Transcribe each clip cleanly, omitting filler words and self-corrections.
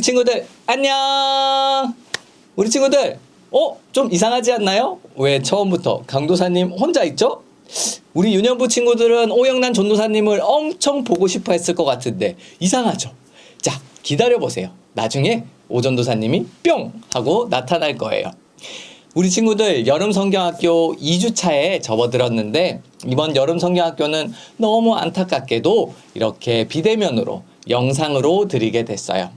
친구들 안녕. 우리 친구들 좀 이상하지 않나요? 왜 처음부터 강도사님 혼자 있죠? 우리 유년부 친구들은 오영란 전도사님을 엄청 보고 싶어 했을 것 같은데 이상하죠? 자, 기다려보세요. 나중에 오전도사님이 뿅 하고 나타날 거예요. 우리 친구들 여름 성경학교 2주차에 접어들었는데 이번 여름 성경학교는 너무 안타깝게도 이렇게 비대면으로 영상으로 드리게 됐어요.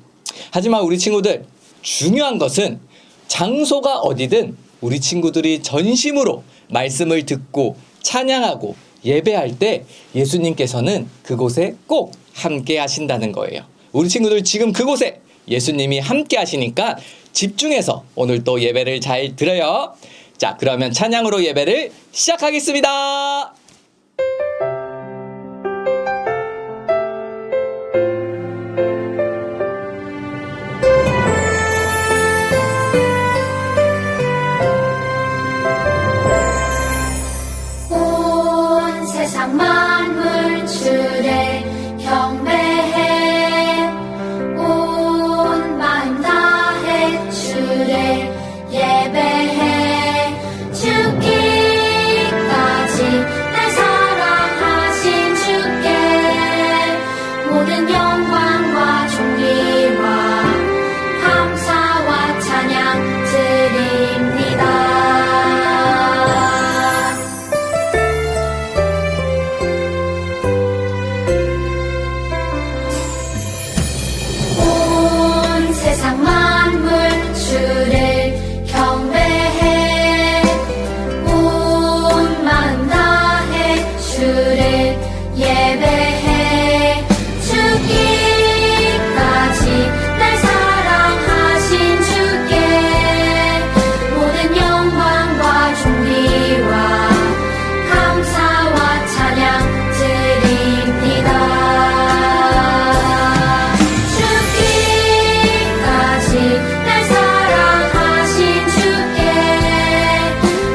하지만 우리 친구들 중요한 것은 장소가 어디든 우리 친구들이 전심으로 말씀을 듣고 찬양하고 예배할 때 예수님께서는 그곳에 꼭 함께 하신다는 거예요. 우리 친구들 지금 그곳에 예수님이 함께 하시니까 집중해서 오늘 또 예배를 잘 드려요. 자, 그러면 찬양으로 예배를 시작하겠습니다. 온 세상 만물 주를 경배해 온 마음 다해 주를 예배해 죽기까지 날 사랑하신 주께 모든 영광과 존귀와 감사와 찬양 드립니다. 온 세상 만물 주를 경배해 온 마음 다해 주를 예배해 죽기까지 날 사랑하신 주께 모든 영광과 존귀와 감사와 찬양 드립니다. 죽기까지 날 사랑하신 주께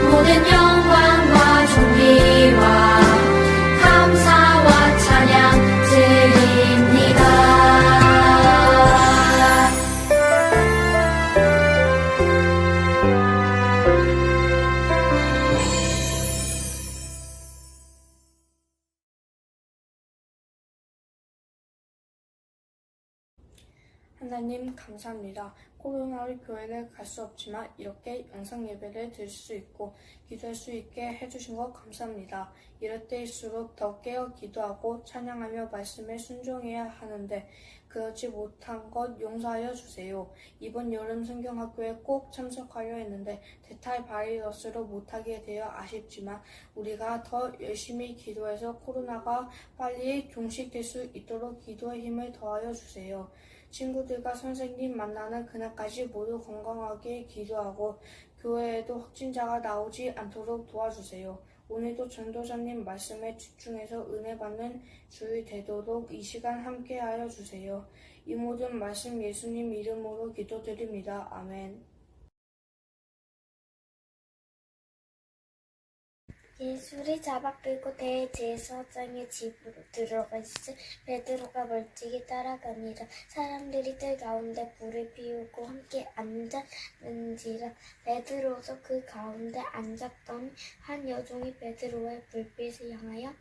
모든 영광과 존귀와 감사와 찬양 드립니다. 하나님 감사합니다. 코로나로 교회를 갈 수 없지만 이렇게 영상 예배를 드릴 수 있고 기도할 수 있게 해주신 것 감사합니다. 이럴 때일수록 더 깨어 기도하고 찬양하며 말씀에 순종해야 하는데 그렇지 못한 것 용서하여 주세요. 이번 여름 성경학교에 꼭 참석하려 했는데 대탈 바이러스로 못하게 되어 아쉽지만 우리가 더 열심히 기도해서 코로나가 빨리 종식될 수 있도록 기도의 힘을 더하여 주세요. 친구들과 선생님 만나는 그날까지 모두 건강하게 기도하고 교회에도 확진자가 나오지 않도록 도와주세요. 오늘도 전도사님 말씀에 집중해서 은혜 받는 주일 되도록 이 시간 함께하여 주세요. 이 모든 말씀 예수님 이름으로 기도드립니다. 아멘. 예수를 잡아 끌고 대제사장의 집으로 들어가 있을 베드로가 멀찍이 따라가니라. 사람들이 뜰 가운데 불을 피우고 함께 앉았는지라. 베드로도 그 가운데 앉았더니 한 여종이 베드로의 불빛을 향하여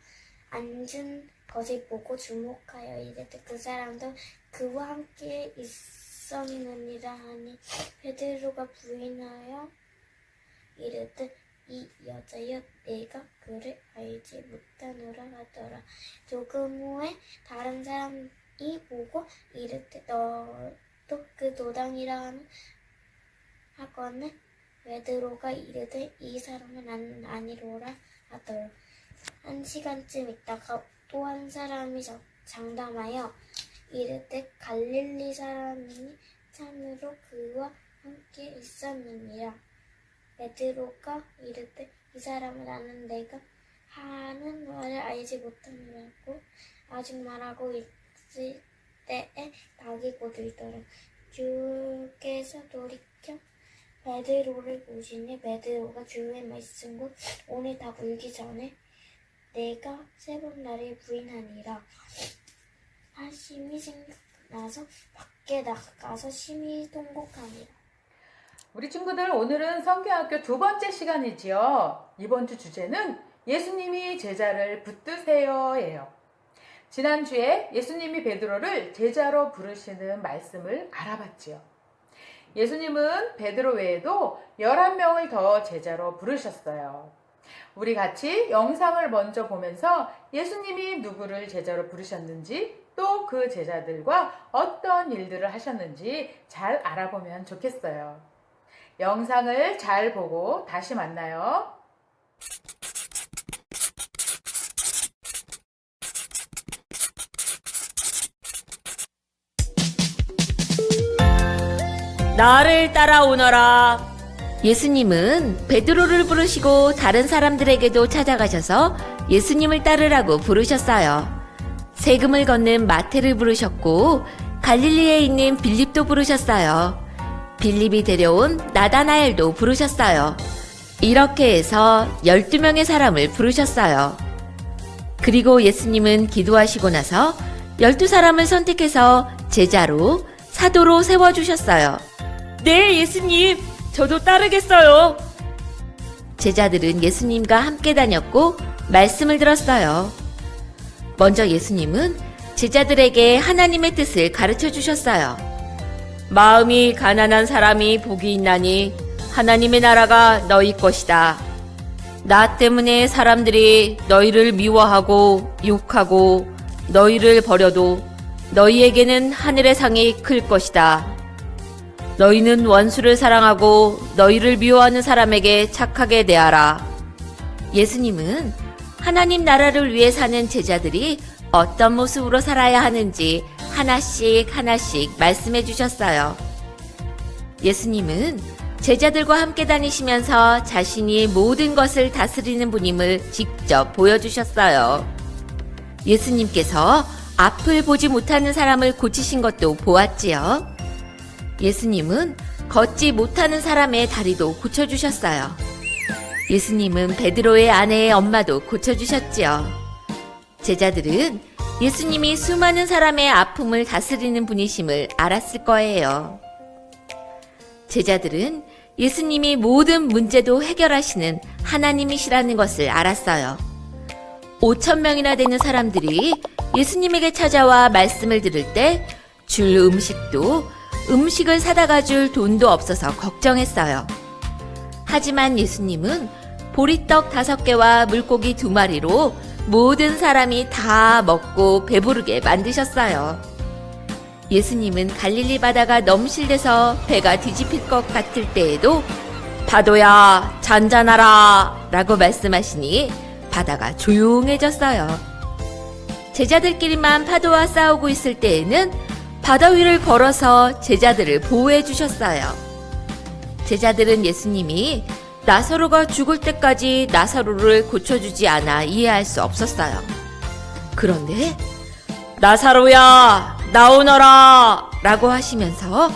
앉은 것을 보고 주목하여 이르되 그 사람도 그와 함께 있었느니라 하니 베드로가 부인하여 이르되 이 여자여 내가 그를 알지 못하노라 하더라. 조금 후에 다른 사람이 보고 이르되 너도 그 도당이라 하거늘 베드로가 이르되 이 사람은 나는 아니로라 하더라. 1시간쯤 있다가 또 한 사람이 장담하여 이르되 갈릴리 사람이니 참으로 그와 함께 있었느니라. 베드로가 이르되 이 사람을 나는 내가 하는 말을 알지 못하느라고 아직 말하고 있을 때에 닭이 고들더라. 주께서 돌이켜 베드로를 보시니 베드로가 주의 말씀 곧 오늘 닭 울기 전에 내가 3번 나를 부인하니라 하심이 나서 밖에 나가서 심히 통곡하니라. 우리 친구들, 오늘은 성경학교 2번째 시간이지요. 이번 주 주제는 예수님이 제자를 붙드세요예요. 지난주에 예수님이 베드로를 제자로 부르시는 말씀을 알아봤지요. 예수님은 베드로 외에도 11명을 더 제자로 부르셨어요. 우리 같이 영상을 먼저 보면서 예수님이 누구를 제자로 부르셨는지, 또 그 제자들과 어떤 일들을 하셨는지 잘 알아보면 좋겠어요. 영상을 잘 보고 다시 만나요. 나를 따라오너라. 예수님은 베드로를 부르시고 다른 사람들에게도 찾아가셔서 예수님을 따르라고 부르셨어요. 세금을 걷는 마태를 부르셨고 갈릴리에 있는 빌립도 부르셨어요. 빌립이 데려온 나다나엘도 부르셨어요. 이렇게 해서 12명의 사람을 부르셨어요. 그리고 예수님은 기도하시고 나서 12사람을 선택해서 제자로, 사도로 세워주셨어요. 네, 예수님, 저도 따르겠어요. 제자들은 예수님과 함께 다녔고 말씀을 들었어요. 먼저 예수님은 제자들에게 하나님의 뜻을 가르쳐 주셨어요. 마음이 가난한 사람이 복이 있나니 하나님의 나라가 너희 것이다. 나 때문에 사람들이 너희를 미워하고 욕하고 너희를 버려도 너희에게는 하늘의 상이 클 것이다. 너희는 원수를 사랑하고 너희를 미워하는 사람에게 착하게 대하라. 예수님은 하나님 나라를 위해 사는 제자들이 어떤 모습으로 살아야 하는지 하나씩 하나씩 말씀해 주셨어요. 예수님은 제자들과 함께 다니시면서 자신이 모든 것을 다스리는 분임을 직접 보여주셨어요. 예수님께서 앞을 보지 못하는 사람을 고치신 것도 보았지요. 예수님은 걷지 못하는 사람의 다리도 고쳐주셨어요. 예수님은 베드로의 아내의 엄마도 고쳐주셨지요. 제자들은 예수님이 수많은 사람의 아픔을 다스리는 분이심을 알았을 거예요. 제자들은 예수님이 모든 문제도 해결하시는 하나님이시라는 것을 알았어요. 5,000명이나 되는 사람들이 예수님에게 찾아와 말씀을 들을 때 줄 음식을 사다가 줄 돈도 없어서 걱정했어요. 하지만 예수님은 보리떡 5개와 물고기 2마리로 모든 사람이 다 먹고 배부르게 만드셨어요. 예수님은 갈릴리 바다가 넘실대서 배가 뒤집힐 것 같을 때에도 파도야 잔잔하라 라고 말씀하시니 바다가 조용해졌어요. 제자들끼리만 파도와 싸우고 있을 때에는 바다 위를 걸어서 제자들을 보호해 주셨어요. 제자들은 예수님이 나사로가 죽을 때까지 나사로를 고쳐주지 않아 이해할 수 없었어요. 그런데 나사로야 나오너라 라고 하시면서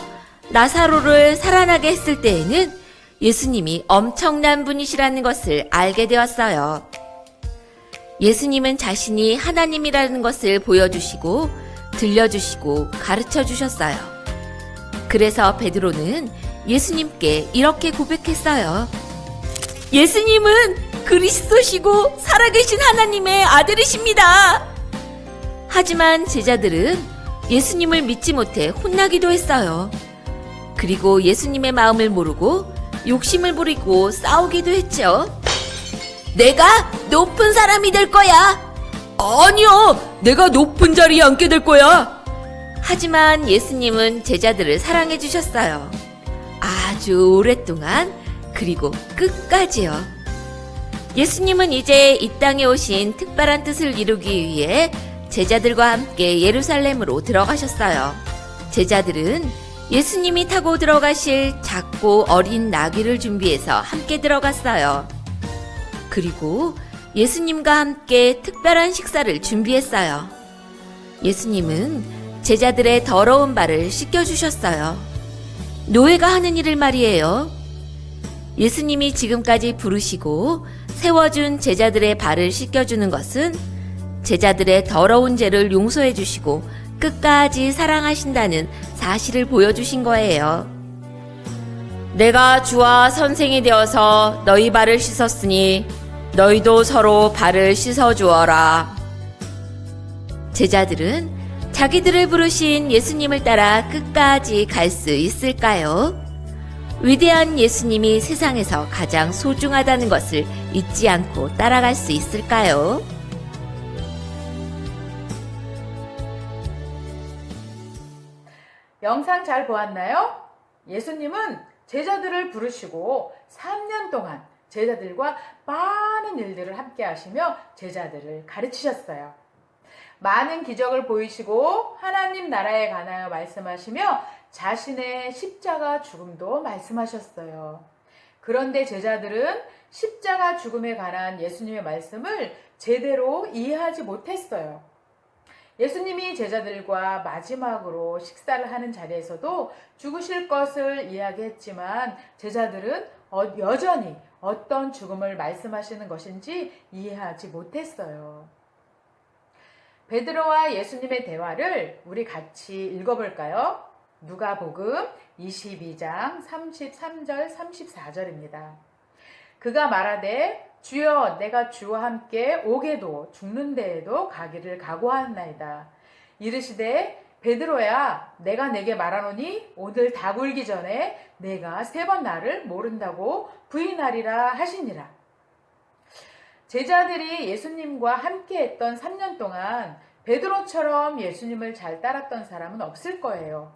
나사로를 살아나게 했을 때에는 예수님이 엄청난 분이시라는 것을 알게 되었어요. 예수님은 자신이 하나님이라는 것을 보여주시고 들려주시고 가르쳐주셨어요. 그래서 베드로는 예수님께 이렇게 고백했어요. 예수님은 그리스도시고 살아계신 하나님의 아들이십니다. 하지만 제자들은 예수님을 믿지 못해 혼나기도 했어요. 그리고 예수님의 마음을 모르고 욕심을 부리고 싸우기도 했죠. 내가 높은 사람이 될 거야. 아니요, 내가 높은 자리에 앉게 될 거야. 하지만 예수님은 제자들을 사랑해 주셨어요. 아주 오랫동안, 그리고 끝까지요. 예수님은 이제 이 땅에 오신 특별한 뜻을 이루기 위해 제자들과 함께 예루살렘으로 들어가셨어요. 제자들은 예수님이 타고 들어가실 작고 어린 나귀를 준비해서 함께 들어갔어요. 그리고 예수님과 함께 특별한 식사를 준비했어요. 예수님은 제자들의 더러운 발을 씻겨주셨어요. 노예가 하는 일을 말이에요. 예수님이 지금까지 부르시고 세워준 제자들의 발을 씻겨주는 것은 제자들의 더러운 죄를 용서해 주시고 끝까지 사랑하신다는 사실을 보여주신 거예요. 내가 주와 선생이 되어서 너희 발을 씻었으니 너희도 서로 발을 씻어주어라. 제자들은 자기들을 부르신 예수님을 따라 끝까지 갈 수 있을까요? 위대한 예수님이 세상에서 가장 소중하다는 것을 잊지 않고 따라갈 수 있을까요? 영상 잘 보았나요? 예수님은 제자들을 부르시고 3년 동안 제자들과 많은 일들을 함께 하시며 제자들을 가르치셨어요. 많은 기적을 보이시고 하나님 나라에 관하여 말씀하시며 자신의 십자가 죽음도 말씀하셨어요. 그런데 제자들은 십자가 죽음에 관한 예수님의 말씀을 제대로 이해하지 못했어요. 예수님이 제자들과 마지막으로 식사를 하는 자리에서도 죽으실 것을 이야기했지만 제자들은 여전히 어떤 죽음을 말씀하시는 것인지 이해하지 못했어요. 베드로와 예수님의 대화를 우리 같이 읽어볼까요? 누가복음 22장 33절 34절입니다. 그가 말하되 주여 내가 주와 함께 오게도 죽는 데에도 가기를 각오하나이다. 이르시되 베드로야 내가 내게 말하노니 오늘 다 굴기 전에 내가 3번 나를 모른다고 부인하리라 하시니라. 제자들이 예수님과 함께 했던 3년 동안 베드로처럼 예수님을 잘 따랐던 사람은 없을 거예요.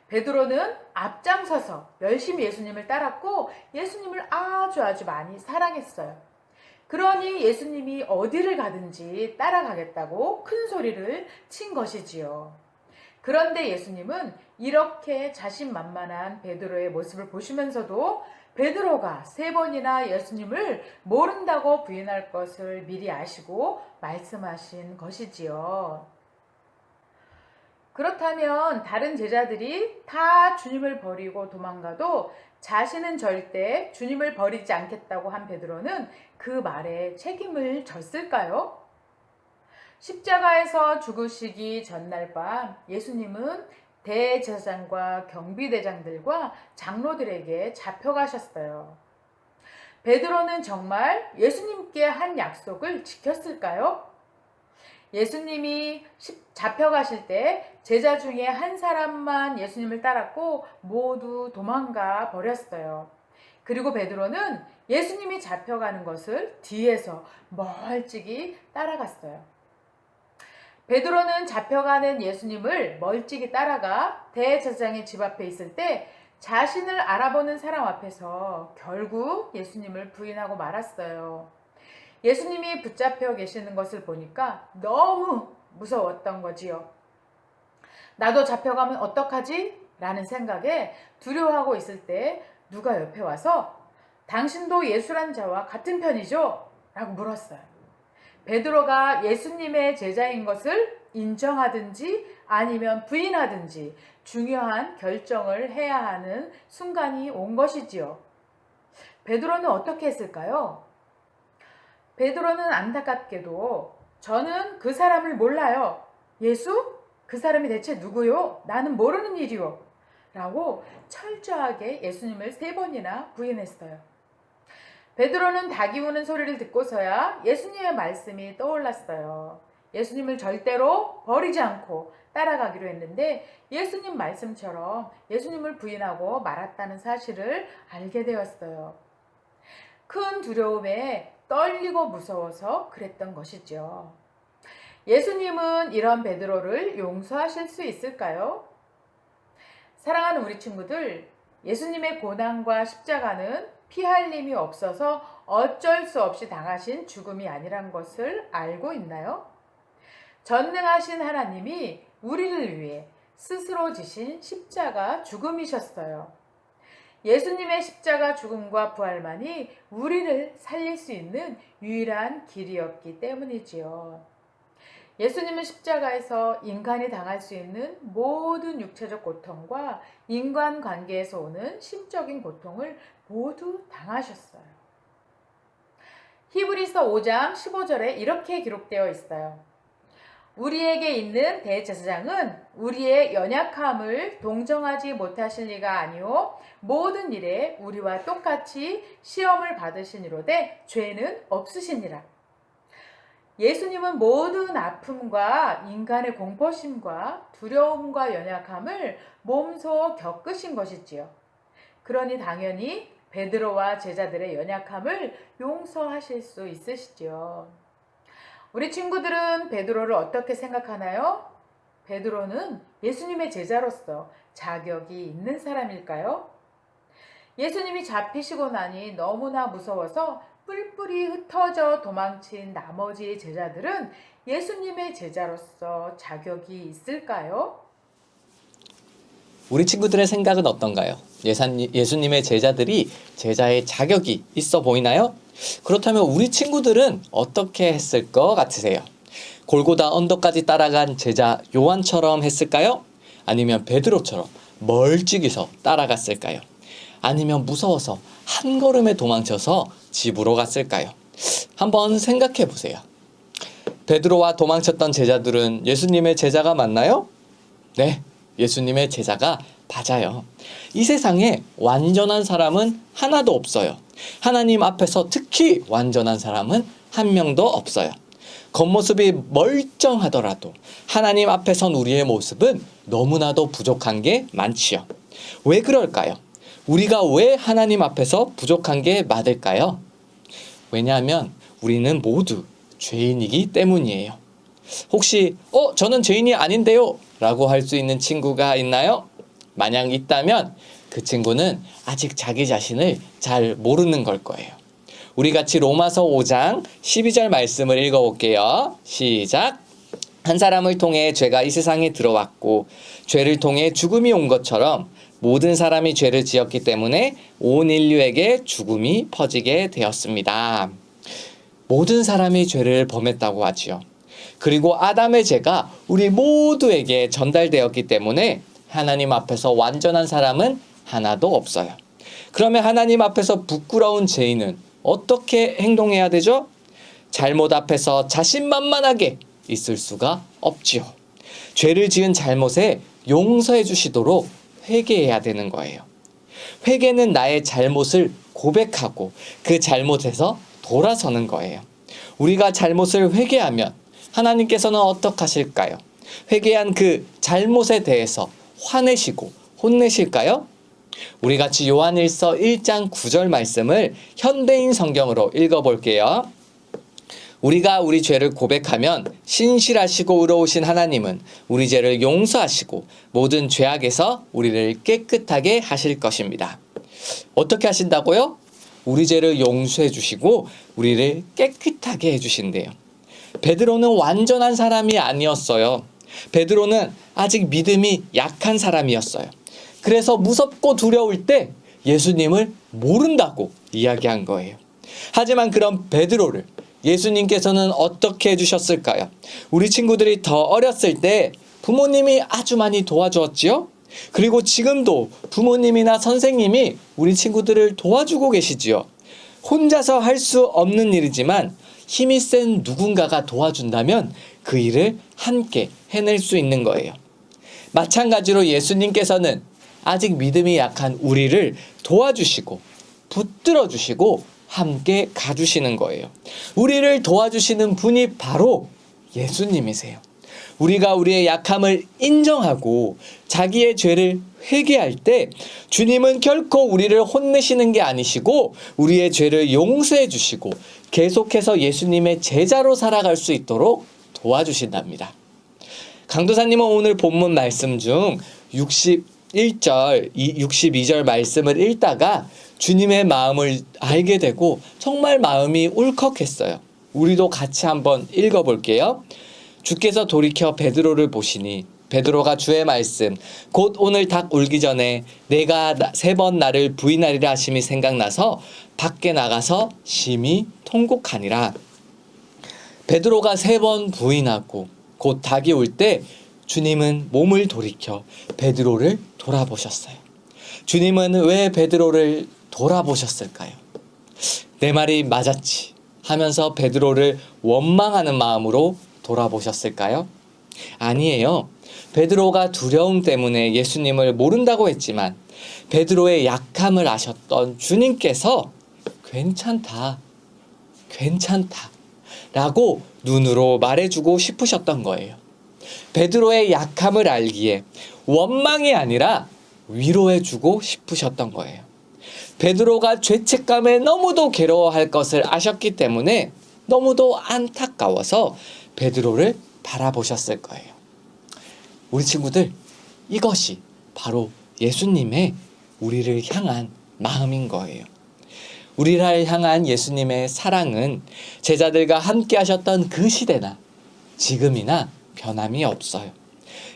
베드로는 앞장서서 열심히 예수님을 따랐고 예수님을 아주 많이 사랑했어요. 그러니 예수님이 어디를 가든지 따라가겠다고 큰 소리를 친 것이지요. 그런데 예수님은 이렇게 자신만만한 베드로의 모습을 보시면서도 베드로가 3번이나 예수님을 모른다고 부인할 것을 미리 아시고 말씀하신 것이지요. 그렇다면 다른 제자들이 다 주님을 버리고 도망가도 자신은 절대 주님을 버리지 않겠다고 한 베드로는 그 말에 책임을 졌을까요? 십자가에서 죽으시기 전날 밤 예수님은 대제사장과 경비대장들과 장로들에게 잡혀가셨어요. 베드로는 정말 예수님께 한 약속을 지켰을까요? 예수님이 잡혀가실 때 제자 중에 한 사람만 예수님을 따랐고 모두 도망가 버렸어요. 그리고 베드로는 예수님이 잡혀가는 것을 뒤에서 멀찍이 따라갔어요. 베드로는 잡혀가는 예수님을 멀찍이 따라가 대제사장의 집 앞에 있을 때 자신을 알아보는 사람 앞에서 결국 예수님을 부인하고 말았어요. 예수님이 붙잡혀 계시는 것을 보니까 너무 무서웠던 거지요. 나도 잡혀가면 어떡하지? 라는 생각에 두려워하고 있을 때 누가 옆에 와서 당신도 예수란 자와 같은 편이죠? 라고 물었어요. 베드로가 예수님의 제자인 것을 인정하든지 아니면 부인하든지 중요한 결정을 해야 하는 순간이 온 것이지요. 베드로는 어떻게 했을까요? 베드로는 안타깝게도 저는 그 사람을 몰라요. 예수? 그 사람이 대체 누구요? 나는 모르는 일이요. 라고 철저하게 예수님을 3번이나 부인했어요. 베드로는 닭이 우는 소리를 듣고서야 예수님의 말씀이 떠올랐어요. 예수님을 절대로 버리지 않고 따라가기로 했는데 예수님 말씀처럼 예수님을 부인하고 말았다는 사실을 알게 되었어요. 큰 두려움에 떨리고 무서워서 그랬던 것이죠. 예수님은 이런 베드로를 용서하실 수 있을까요? 사랑하는 우리 친구들, 예수님의 고난과 십자가는 피할 힘이 없어서 어쩔 수 없이 당하신 죽음이 아니란 것을 알고 있나요? 전능하신 하나님이 우리를 위해 스스로 지신 십자가 죽음이셨어요. 예수님의 십자가 죽음과 부활만이 우리를 살릴 수 있는 유일한 길이었기 때문이지요. 예수님은 십자가에서 인간이 당할 수 있는 모든 육체적 고통과 인간관계에서 오는 심적인 고통을 모두 당하셨어요. 히브리서 5장 15절에 이렇게 기록되어 있어요. 우리에게 있는 대제사장은 우리의 연약함을 동정하지 못하실 리가 아니오 모든 일에 우리와 똑같이 시험을 받으시니로되 죄는 없으시니라. 예수님은 모든 아픔과 인간의 공포심과 두려움과 연약함을 몸소 겪으신 것이지요. 그러니 당연히 베드로와 제자들의 연약함을 용서하실 수 있으시지요. 우리 친구들은 베드로를 어떻게 생각하나요? 베드로는 예수님의 제자로서 자격이 있는 사람일까요? 예수님이 잡히시고 나니 너무나 무서워서 뿔뿔이 흩어져 도망친 나머지 제자들은 예수님의 제자로서 자격이 있을까요? 우리 친구들의 생각은 어떤가요? 예수님의 제자들이 제자의 자격이 있어 보이나요? 그렇다면 우리 친구들은 어떻게 했을 것 같으세요? 골고다 언덕까지 따라간 제자 요한처럼 했을까요? 아니면 베드로처럼 멀찍이서 따라갔을까요? 아니면 무서워서 한 걸음에 도망쳐서 집으로 갔을까요? 한번 생각해 보세요. 베드로와 도망쳤던 제자들은 예수님의 제자가 맞나요? 네, 예수님의 제자가 맞아요. 이 세상에 완전한 사람은 하나도 없어요. 하나님 앞에서 특히 완전한 사람은 한 명도 없어요. 겉모습이 멀쩡하더라도 하나님 앞에 선 우리의 모습은 너무나도 부족한 게 많지요. 왜 그럴까요? 우리가 왜 하나님 앞에서 부족한 게 맞을까요? 왜냐하면 우리는 모두 죄인이기 때문이에요. 혹시 저는 죄인이 아닌데요 라고 할 수 있는 친구가 있나요? 만약 있다면 그 친구는 아직 자기 자신을 잘 모르는 걸 거예요. 우리 같이 로마서 5장 12절 말씀을 읽어볼게요. 시작. 한 사람을 통해 죄가 이 세상에 들어왔고 죄를 통해 죽음이 온 것처럼 모든 사람이 죄를 지었기 때문에 온 인류에게 죽음이 퍼지게 되었습니다. 모든 사람이 죄를 범했다고 하지요. 그리고 아담의 죄가 우리 모두에게 전달되었기 때문에 하나님 앞에서 완전한 사람은 하나도 없어요. 그러면 하나님 앞에서 부끄러운 죄인은 어떻게 행동해야 되죠? 잘못 앞에서 자신만만하게 있을 수가 없지요. 죄를 지은 잘못에 용서해 주시도록 회개해야 되는 거예요. 회개는 나의 잘못을 고백하고 그 잘못에서 돌아서는 거예요. 우리가 잘못을 회개하면 하나님께서는 어떻게 하실까요? 회개한 그 잘못에 대해서 화내시고 혼내실까요? 우리 같이 요한일서 1장 9절 말씀을 현대인 성경으로 읽어볼게요. 우리가 우리 죄를 고백하면 신실하시고 의로우신 하나님은 우리 죄를 용서하시고 모든 죄악에서 우리를 깨끗하게 하실 것입니다. 어떻게 하신다고요? 우리 죄를 용서해 주시고 우리를 깨끗하게 해주신대요. 베드로는 완전한 사람이 아니었어요. 베드로는 아직 믿음이 약한 사람이었어요. 그래서 무섭고 두려울 때 예수님을 모른다고 이야기한 거예요. 하지만 그런 베드로를 예수님께서는 어떻게 해주셨을까요? 우리 친구들이 더 어렸을 때 부모님이 아주 많이 도와주었지요? 그리고 지금도 부모님이나 선생님이 우리 친구들을 도와주고 계시지요. 혼자서 할 수 없는 일이지만 힘이 센 누군가가 도와준다면 그 일을 함께 해낼 수 있는 거예요. 마찬가지로 예수님께서는 아직 믿음이 약한 우리를 도와주시고 붙들어 주시고 함께 가주시는 거예요. 우리를 도와주시는 분이 바로 예수님이세요. 우리가 우리의 약함을 인정하고 자기의 죄를 회개할 때 주님은 결코 우리를 혼내시는 게 아니시고 우리의 죄를 용서해 주시고 계속해서 예수님의 제자로 살아갈 수 있도록 도와주신답니다. 강도사님은 오늘 본문 말씀 중 61절, 62절 말씀을 읽다가 주님의 마음을 알게 되고 정말 마음이 울컥했어요. 우리도 같이 한번 읽어볼게요. 주께서 돌이켜 베드로를 보시니 베드로가 주의 말씀 곧 오늘 닭 울기 전에 내가 3번 나를 부인하리라 하심이 생각나서 밖에 나가서 심히 통곡하니라. 베드로가 3번 부인하고 곧 닭이 울 때 주님은 몸을 돌이켜 베드로를 돌아보셨어요. 주님은 왜 베드로를 돌아보셨을까요? 내 말이 맞았지 하면서 베드로를 원망하는 마음으로 돌아보셨을까요? 아니에요. 베드로가 두려움 때문에 예수님을 모른다고 했지만 베드로의 약함을 아셨던 주님께서 괜찮다, 괜찮다 라고 눈으로 말해주고 싶으셨던 거예요. 베드로의 약함을 알기에 원망이 아니라 위로해주고 싶으셨던 거예요. 베드로가 죄책감에 너무도 괴로워할 것을 아셨기 때문에 너무도 안타까워서 베드로를 바라보셨을 거예요. 우리 친구들, 이것이 바로 예수님의 우리를 향한 마음인 거예요. 우리를 향한 예수님의 사랑은 제자들과 함께 하셨던 그 시대나 지금이나 변함이 없어요.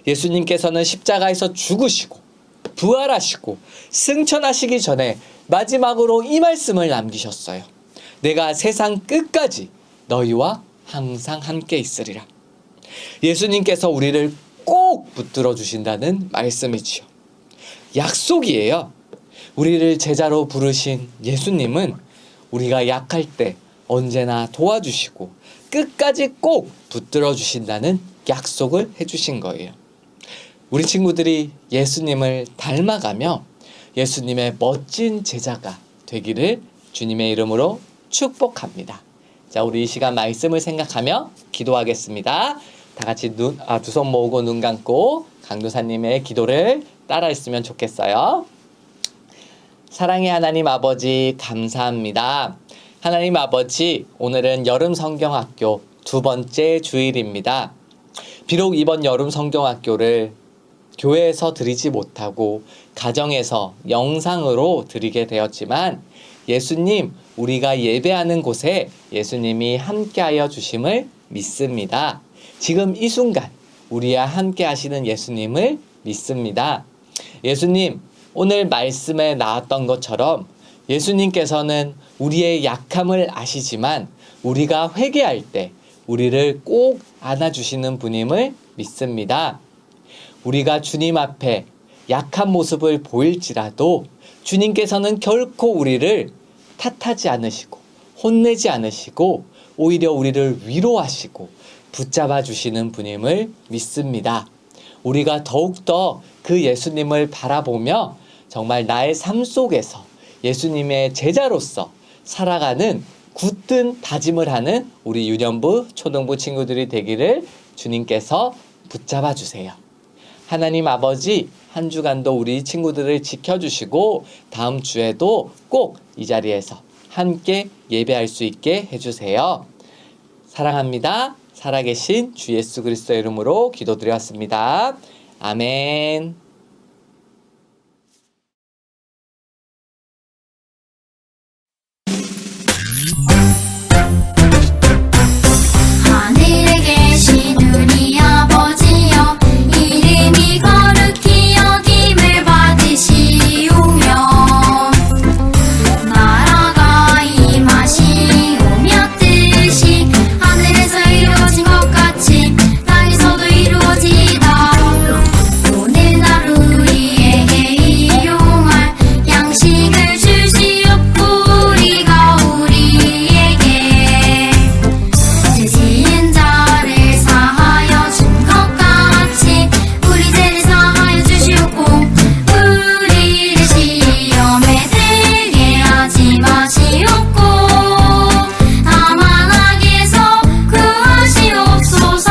예수님께서는 십자가에서 죽으시고 부활하시고 승천하시기 전에 마지막으로 이 말씀을 남기셨어요. 내가 세상 끝까지 너희와 항상 함께 있으리라. 예수님께서 우리를 꼭 붙들어 주신다는 말씀이지요. 약속이에요. 우리를 제자로 부르신 예수님은 우리가 약할 때 언제나 도와주시고 끝까지 꼭 붙들어 주신다는 약속을 해주신 거예요. 우리 친구들이 예수님을 닮아가며 예수님의 멋진 제자가 되기를 주님의 이름으로 축복합니다. 자, 우리 이 시간 말씀을 생각하며 기도하겠습니다. 다 같이 두 손 모으고 눈 감고 강도사님의 기도를 따라했으면 좋겠어요. 사랑의 하나님 아버지, 감사합니다. 하나님 아버지, 오늘은 여름 성경학교 2번째 주일입니다. 비록 이번 여름 성경학교를 교회에서 드리지 못하고 가정에서 영상으로 드리게 되었지만 예수님, 우리가 예배하는 곳에 예수님이 함께하여 주심을 믿습니다. 지금 이 순간 우리와 함께 하시는 예수님을 믿습니다. 예수님, 오늘 말씀에 나왔던 것처럼 예수님께서는 우리의 약함을 아시지만 우리가 회개할 때 우리를 꼭 안아주시는 분임을 믿습니다. 우리가 주님 앞에 약한 모습을 보일지라도 주님께서는 결코 우리를 탓하지 않으시고 혼내지 않으시고 오히려 우리를 위로하시고 붙잡아 주시는 분임을 믿습니다. 우리가 더욱더 그 예수님을 바라보며 정말 나의 삶 속에서 예수님의 제자로서 살아가는 굳든 다짐을 하는 우리 유년부, 초등부 친구들이 되기를 주님께서 붙잡아 주세요. 하나님 아버지, 한 주간도 우리 친구들을 지켜주시고 다음 주에도 꼭 이 자리에서 함께 예배할 수 있게 해주세요. 사랑합니다. 살아계신 주 예수 그리스도의 이름으로 기도드렸습니다. 아멘. 하늘에 계신 우리 아버지여, 이름이 거룩히 여김을 받으시오며 나라가 임하시오며 뜻이 하늘에서 이루어진 것 같이 땅에서도 이루어지이다. 오늘 하루 우리에게 일용할 양식을 주시옵고 우리가 우리에게 죄 지은 자를 사하여 준 것 같이 우리 죄를 사하여 주시옵고 우리를 시험에 들게 하지 마시옵고 다만 악에서 구하시옵소서.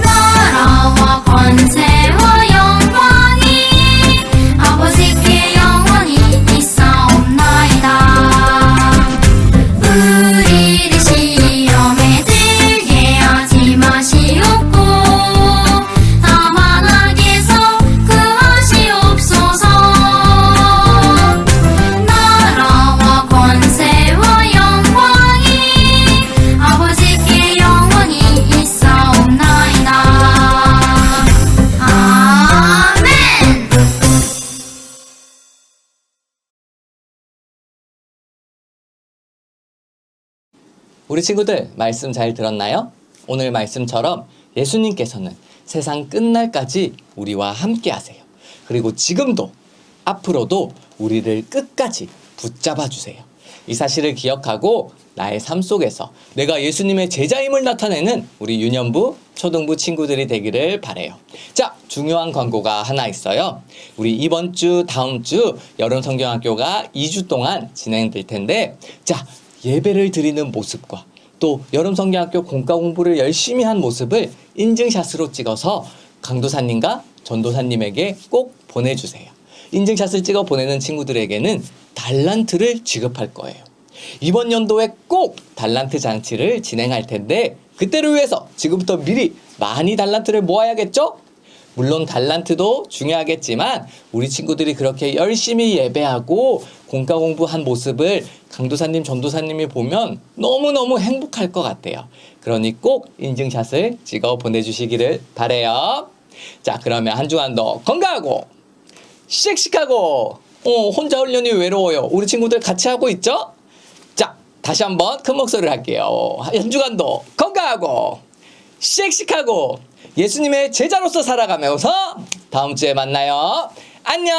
나라와 권세와 영광이 아버지께 영원히 있사옵나이다. 우리를 시험에 들게 하지 마시옵고 다만 악에서 구하시옵소서. 나라와 권세와 영광이 아버지께 영원히 있사옵나이다. 아멘. 우리 친구들 말씀 잘 들었나요? 오늘 말씀처럼 예수님께서는 세상 끝날까지 우리와 함께 하세요. 그리고 지금도 앞으로도 우리를 끝까지 붙잡아 주세요. 이 사실을 기억하고 나의 삶 속에서 내가 예수님의 제자임을 나타내는 우리 유년부, 초등부 친구들이 되기를 바래요. 자, 중요한 광고가 하나 있어요. 우리 이번 주, 다음 주 여름 성경학교가 2주 동안 진행될 텐데, 자, 예배를 드리는 모습과 또 여름 성경학교 공과 공부를 열심히 한 모습을 인증샷으로 찍어서 강도사님과 전도사님에게 꼭 보내주세요. 인증샷을 찍어 보내는 친구들에게는 달란트를 지급할 거예요. 이번 연도에 꼭 달란트 잔치를 진행할 텐데 그때를 위해서 지금부터 미리 많이 달란트를 모아야겠죠? 물론 달란트도 중요하겠지만 우리 친구들이 그렇게 열심히 예배하고 공과 공부한 모습을 강도사님, 전도사님이 보면 너무너무 행복할 것 같아요. 그러니 꼭 인증샷을 찍어 보내주시기를 바래요. 자, 그러면 한 주간도 건강하고 씩씩하고 혼자 훈련이 외로워요. 우리 친구들 같이 하고 있죠? 자, 다시 한번 큰 목소리를 할게요. 한 주간도 건강하고 씩씩하고 예수님의 제자로서 살아가면서 다음 주에 만나요. 안녕.